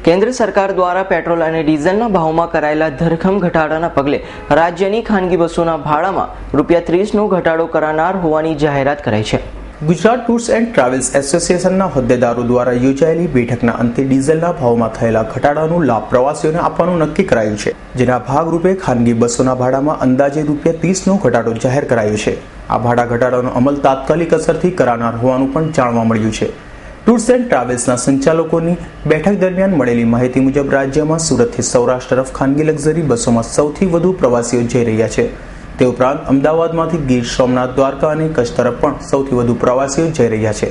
કેન્દ્ર સરકાર દ્વારા પેટ્રોલ અને ડીઝલના ભાવમાં કરાયેલા ધરખમ ઘટાડાના પગલે રાજ્યની ખાનગી બસોના ભાડામાં ₹30નો ઘટાડો કરાનાર હોવાની જાહેરાત કરાઈ છે। ગુજરાત ટૂર્સ એન્ડ ટ્રાવેલ્સ એસોસિએશનના હોદ્દેદારો દ્વારા યોજાયેલી બેઠકના અંતે ડીઝલના ભાવમાં થયેલા ઘટાડાનો લાભ પ્રવાસીઓને આપવાનું નક્કી કરાયું છે, જેના ભાગરૂપે ખાનગી બસોના ભાડામાં અંદાજે ₹30નો ઘટાડો જાહેર કરાયો છે। આ ભાડા ઘટાડાનો અમલ તાત્કાલિક અસરથી કરાનાર હોવાનું પણ જાણવા મળ્યું છે। ટૂર્સ એન્ડ ટ્રાવેલ્સના સંચાલકોની બેઠક દરમિયાન મળેલી માહિતી મુજબ રાજ્યમાં સુરતથી સૌરાષ્ટ્ર તરફ ખાનગી લક્ઝરી બસોમાં સૌથી વધુ પ્રવાસીઓ જઈ રહ્યા છે। તે ઉપરાંત અમદાવાદમાંથી ગીર સોમનાથ, દ્વારકા અને કચ્છ તરફ પણ સૌથી વધુ પ્રવાસીઓ જઈ રહ્યા છે,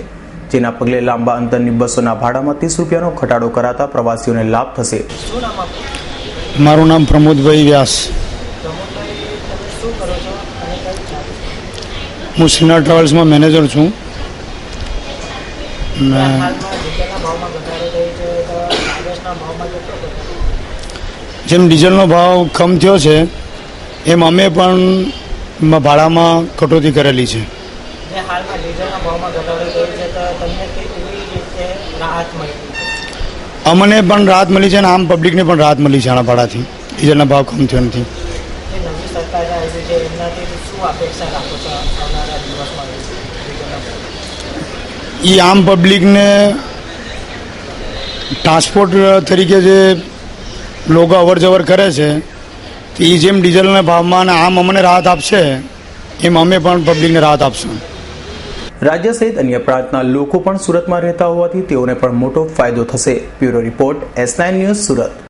જેના પગલે લાંબા અંતરની બસોના ભાડામાં ₹30નો ઘટાડો કરાતા પ્રવાસીઓને લાભ થશે। મારું નામ પ્રમોદભાઈ વ્યાસ, હું સિન્હાર ટ્રાવેલ્સમાં મેનેજર છું। જેમ ડીઝલનો ભાવ કમ થયો છે એમ અમે પણ ભાડામાં કટોતી કરેલી છે। અમને પણ રાહત મળી છે અને આમ પબ્લિકને પણ રાહત મળી છે આના ભાડાથી। ડીઝલના ભાવ કમ થયો નથી। એ આમ પબ્લિકને ટ્રાન્સપોર્ટ તરીકે જે લોકો અવર જવર કરે છે એ જેમ ડીઝલના ભાવમાં આમ અમને રાહત આપશે એમ અમે પણ પબ્લિકને રાહત આપશું। રાજ્ય સહિત અન્ય પ્રાંતના લોકો પણ સુરતમાં રહેતા હોવાથી તેઓને પણ મોટો ફાયદો થશે। Bureau report, S9 news, Surat.